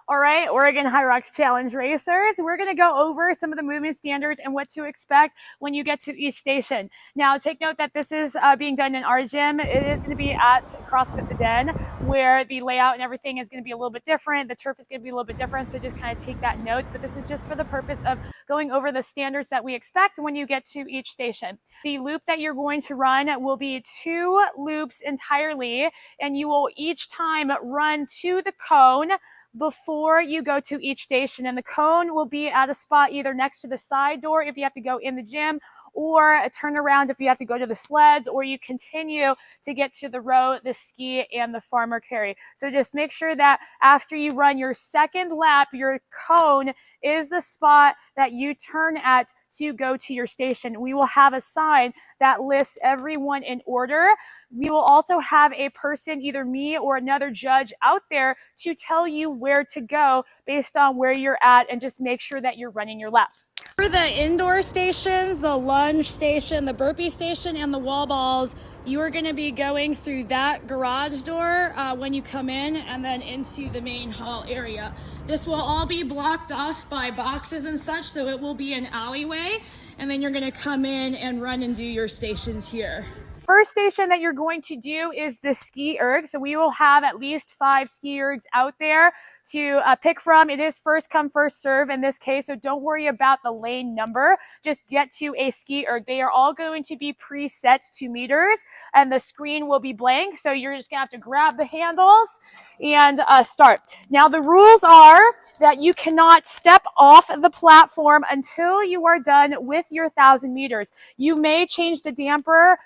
All right, Oregon Hyrox Challenge racers, we're going to go over some of the movement standards and what to expect when you get to each station. Now, take note that this is being done in our gym. It is going to be at CrossFit The Den, where the layout and everything is going to be a little bit different. The turf is going to be a little bit different, so just kind of take that note. But this is just for the purpose of going over the standards that we expect when you get to each station. The loop that you're going to run will be 2 loops entirely, and you will each time run to the cone before you go to each station. And the cone will be at a spot either next to the side door if you have to go in the gym, or a turnaround if you have to go to the sleds, or you continue to get to the row, the ski, and the farmer carry. So just make sure that after you run your second lap, your cone is the spot that you turn at to go to your station. We will have a sign that lists everyone in order. We will also have a person, either me or another judge out there, to tell you where to go based on where you're at, and just make sure that you're running your laps. For the indoor stations, the lunge station, the burpee station, and the wall balls, you are going to be going through that garage door when you come in, and then into the main hall area. This will all be blocked off by boxes and such, so it will be an alleyway, and then you're going to come in and run and do your stations here. First station that you're going to do is the ski erg. So we will have at least 5 ski ergs out there to pick from. It is first come, first serve in this case, so don't worry about the lane number. Just get to a ski erg. They are all going to be preset to meters, and the screen will be blank. So you're just gonna have to grab the handles and start. Now the rules are that you cannot step off the platform until you are done with your 1,000 meters. You may change the damper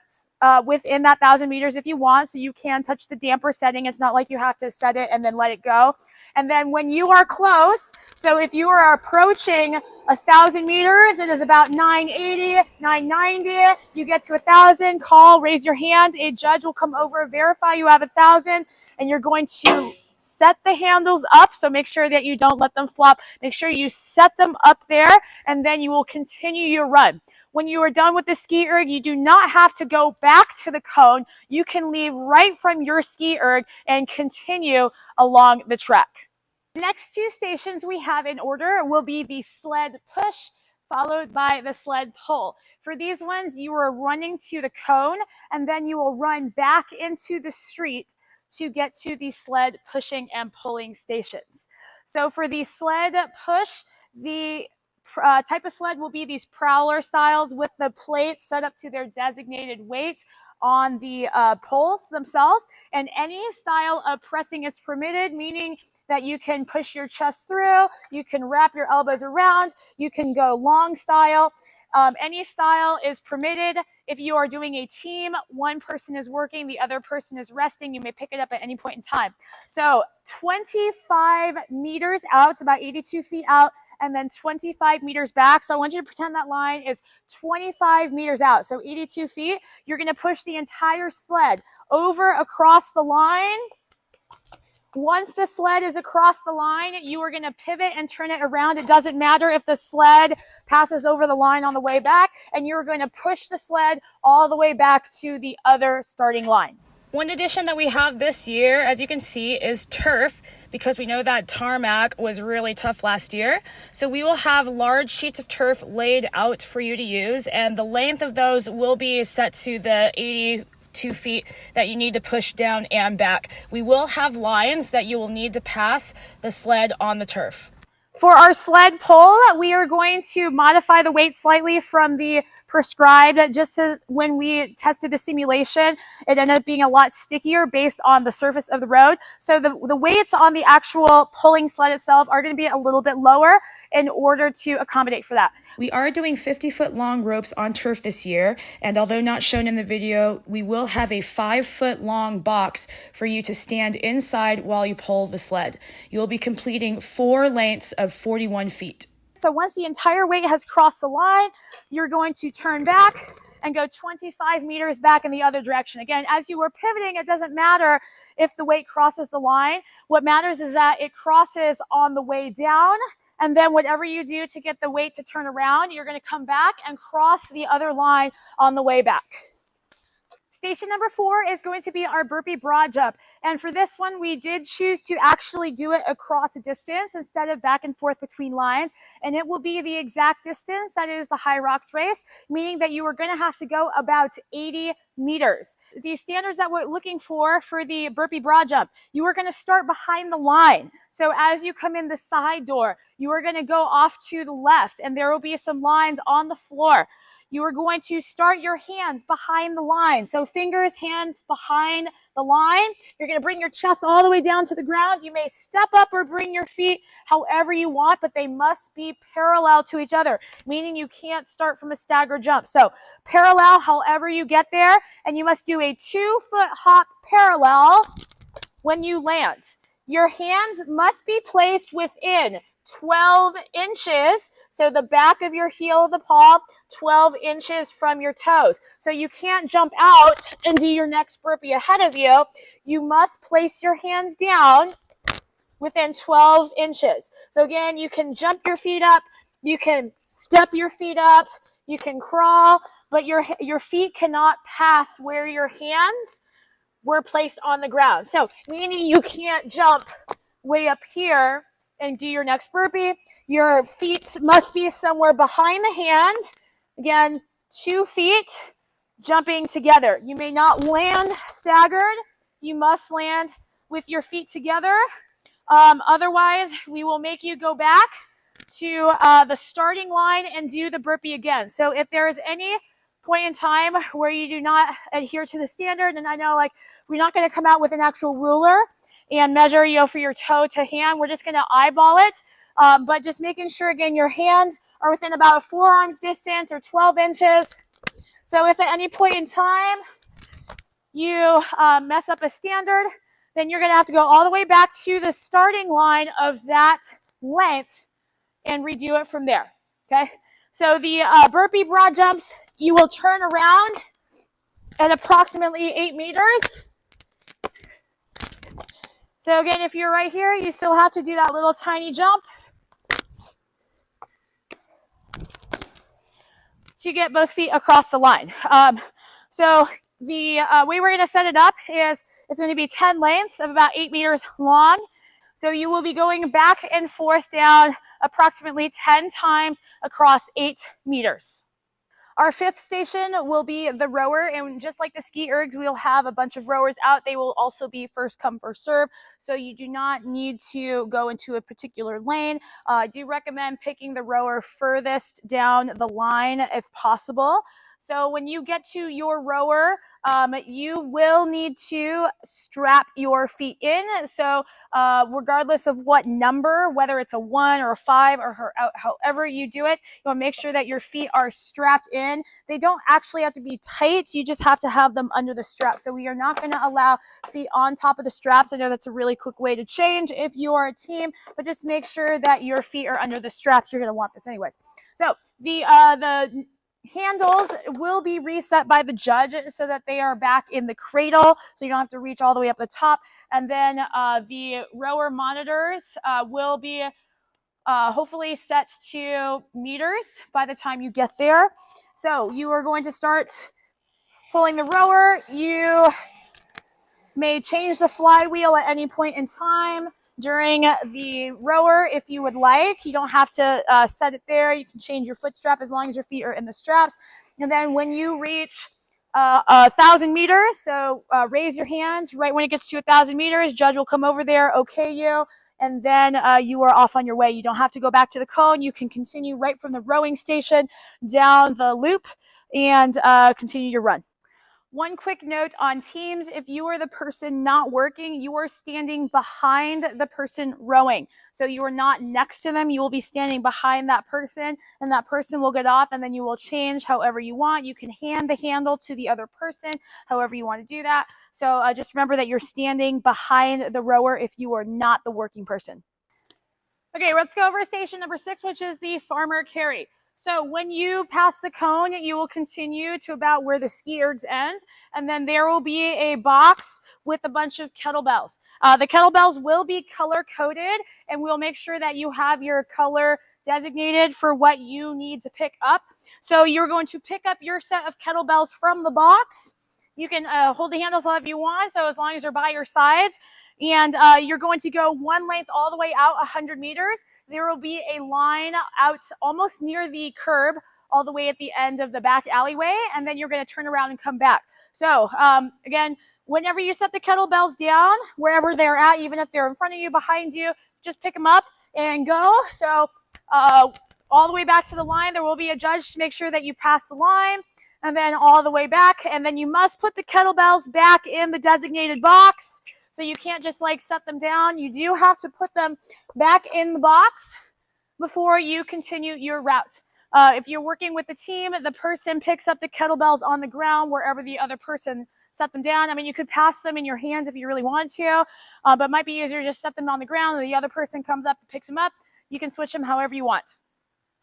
within that 1,000 meters if you want, so you can touch the damper setting. It's not like you have to set it and then let it go. And then when you are close, so if you are approaching 1,000 meters, it is about 980, 990. You get to 1,000, call, raise your hand. A judge will come over, verify you have 1,000, and you're going to set the handles up. So make sure that you don't let them flop. Make sure you set them up there, and then you will continue your run. When you are done with the ski erg, you do not have to go back to the cone. You can leave right from your ski erg and continue along the track. The next 2 stations we have in order will be the sled push, followed by the sled pull. For these ones, you are running to the cone, and then you will run back into the street to get to the sled pushing and pulling stations. So for the sled push, the type of sled will be these prowler styles with the plates set up to their designated weight on the poles themselves, and any style of pressing is permitted, meaning that you can push your chest through, you can wrap your elbows around, you can go long style. Any style is permitted. If you are doing a team, one person is working, the other person is resting. You may pick it up at any point in time. So 25 meters out, it's about 82 feet out, and then 25 meters back. So I want you to pretend that line is 25 meters out. So 82 feet, you're going to push the entire sled over across the line. Once the sled is across the line, you are going to pivot and turn it around. It doesn't matter if the sled passes over the line on the way back, and you're going to push the sled all the way back to the other starting line. One addition that we have this year, as you can see, is turf, because we know that tarmac was really tough last year. So we will have large sheets of turf laid out for you to use, and the length of those will be set to the 82 feet that you need to push down and back. We will have lines that you will need to pass the sled on the turf. For our sled pull, we are going to modify the weight slightly from the prescribed. Just as when we tested the simulation, it ended up being a lot stickier based on the surface of the road. So the weights on the actual pulling sled itself are going to be a little bit lower in order to accommodate for that. We are doing 50-foot long ropes on turf this year, and although not shown in the video, we will have a 5-foot long box for you to stand inside while you pull the sled. You'll be completing 4 lengths of 41 feet. So once the entire weight has crossed the line, you're going to turn back and go 25 meters back in the other direction. Again, as you are pivoting, it doesn't matter if the weight crosses the line. What matters is that it crosses on the way down, and then whatever you do to get the weight to turn around, you're going to come back and cross the other line on the way back. Station number 4 is going to be our burpee broad jump. And for this one, we did choose to actually do it across a distance instead of back and forth between lines. And it will be the exact distance that is the Hyrox race, meaning that you are going to have to go about 80 meters. The standards that we're looking for the burpee broad jump, you are going to start behind the line. So as you come in the side door, you are going to go off to the left, and there will be some lines on the floor. You are going to start your hands behind the line. So fingers, hands behind the line. You're going to bring your chest all the way down to the ground. You may step up or bring your feet however you want, but they must be parallel to each other, meaning you can't start from a stagger jump. So parallel however you get there, and you must do a 2-foot hop parallel when you land. Your hands must be placed within 12 inches, so the back of your heel of the palm, 12 inches from your toes. So you can't jump out and do your next burpee ahead of you. You must place your hands down within 12 inches. So again, you can jump your feet up, you can step your feet up, you can crawl, but your feet cannot pass where your hands were placed on the ground. So meaning you can't jump way up here and do your next burpee. Your feet must be somewhere behind the hands. Again, 2 feet jumping together. You may not land staggered. You must land with your feet together. Otherwise, we will make you go back to the starting line and do the burpee again. So if there is any point in time where you do not adhere to the standard, and I know like we're not going to come out with an actual ruler and measure, for your toe to hand. We're just going to eyeball it, but just making sure, again, your hands are within about a forearm's distance or 12 inches. So if at any point in time you mess up a standard, then you're going to have to go all the way back to the starting line of that length and redo it from there, okay? So the burpee broad jumps, you will turn around at approximately 8 meters. So again, if you're right here, you still have to do that little tiny jump to get both feet across the line. So the way we're going to set it up is it's going to be 10 lengths of about 8 meters long. So you will be going back and forth down approximately 10 times across 8 meters. Our 5th station will be the rower, and just like the ski ergs, we'll have a bunch of rowers out. They will also be first come, first serve, so you do not need to go into a particular lane. I do recommend picking the rower furthest down the line if possible. So when you get to your rower, you will need to strap your feet in. So regardless of what number, whether it's a 1 or a 5 or however you do it, you want to make sure that your feet are strapped in. They don't actually have to be tight. You just have to have them under the strap. So we are not going to allow feet on top of the straps. I know that's a really quick way to change if you are a team, but just make sure that your feet are under the straps. You're going to want this anyways. So the handles will be reset by the judge so that they are back in the cradle, so you don't have to reach all the way up the top. And then the rower monitors will be hopefully set to meters by the time you get there. So you are going to start pulling the rower. You may change the flywheel at any point in time during the rower if you would like. You don't have to set it there. You can change your foot strap as long as your feet are in the straps. And then when you reach 1,000 meters, so raise your hands right when it gets to 1,000 meters, judge will come over there, okay you, and then you are off on your way. You don't have to go back to the cone. You can continue right from the rowing station down the loop and continue your run. One quick note on teams: if you are the person not working, you are standing behind the person rowing. So you are not next to them. You will be standing behind that person, and that person will get off, and then you will change however you want. You can hand the handle to the other person, however you want to do that. So just remember that you're standing behind the rower if you are not the working person. Okay, let's go over station number 6, which is the farmer carry. So when you pass the cone, you will continue to about where the ski ergs end, and then there will be a box with a bunch of kettlebells. The kettlebells will be color-coded, and we'll make sure that you have your color designated for what you need to pick up. So you're going to pick up your set of kettlebells from the box. You can hold the handles however you want, so as long as they're by your sides. And you're going to go one length all the way out 100 meters. There will be a line out almost near the curb, all the way at the end of the back alleyway, and then you're going to turn around and come back. So again, whenever you set the kettlebells down, wherever they're at, even if they're in front of you, behind you, just pick them up and go. So all the way back to the line, there will be a judge to make sure that you pass the line, and then all the way back, and then you must put the kettlebells back in the designated box. So you can't just like set them down. You do have to put them back in the box before you continue your route. If you're working with the team, the person picks up the kettlebells on the ground wherever the other person set them down. I mean, you could pass them in your hands if you really want to, but it might be easier to just set them on the ground and the other person comes up and picks them up. You can switch them however you want.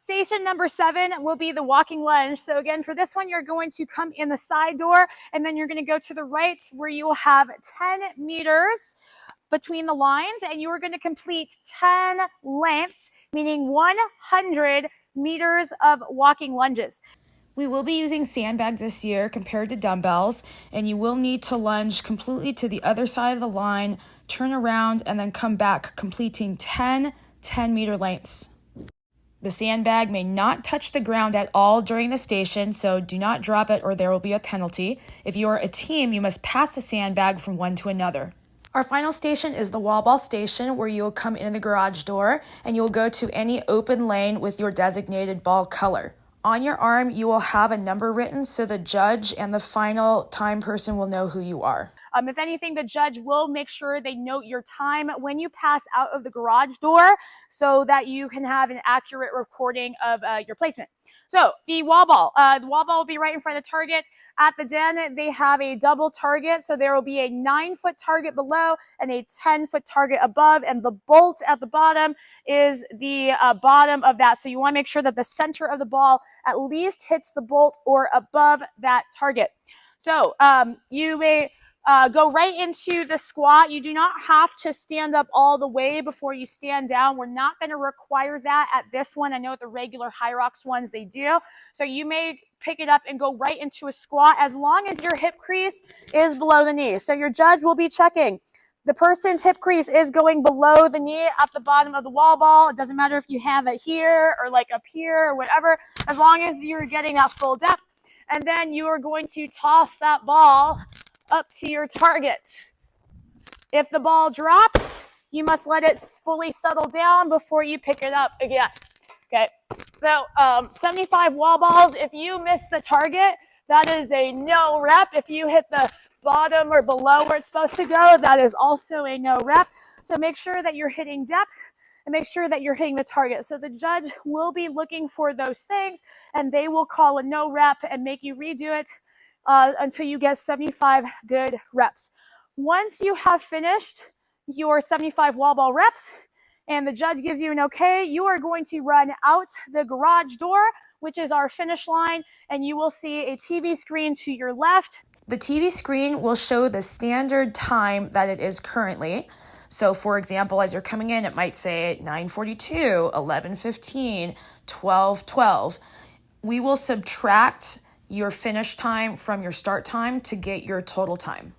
Station number 7 will be the walking lunge. So again, for this one, you're going to come in the side door, and then you're going to go to the right where you will have 10 meters between the lines, and you are going to complete 10 lengths, meaning 100 meters of walking lunges. We will be using sandbags this year compared to dumbbells, and you will need to lunge completely to the other side of the line, turn around, and then come back, completing 10 10-meter lengths. The sandbag may not touch the ground at all during the station, so do not drop it or there will be a penalty. If you are a team, you must pass the sandbag from one to another. Our final station is the wall ball station, where you will come in the garage door and you will go to any open lane with your designated ball color. On your arm, you will have a number written so the judge and the final time person will know who you are. If anything, the judge will make sure they note your time when you pass out of the garage door so that you can have an accurate recording of your placement. So the wall ball will be right in front of the target. At the den, they have a double target. So there will be a 9-foot target below and a 10-foot target above. And the bolt at the bottom is the bottom of that. So you want to make sure that the center of the ball at least hits the bolt or above that target. So you may go right into the squat. You do not have to stand up all the way before you stand down. We're not going to require that at this one. I know at the regular Hyrox ones they do. So you may pick it up and go right into a squat as long as your hip crease is below the knee. So your judge will be checking. The person's hip crease is going below the knee at the bottom of the wall ball. It doesn't matter if you have it here or like up here or whatever, as long as you're getting that full depth. And then you are going to toss that ball up to your target. If the ball drops, you must let it fully settle down before you pick it up again. Okay, so 75 wall balls. If you miss the target, that is a no rep. If you hit the bottom or below where it's supposed to go, that is also a no rep. So make sure that you're hitting depth and make sure that you're hitting the target. So the judge will be looking for those things, and they will call a no rep and make you redo it until you get 75 good reps. Once you have finished your 75 wall ball reps and the judge gives you an okay, you are going to run out the garage door, which is our finish line, and you will see a TV screen to your left. The TV screen will show the standard time that it is currently. So for example, as you're coming in, it might say 9:42, 11:15, 12:12. We will subtract your finish time from your start time to get your total time.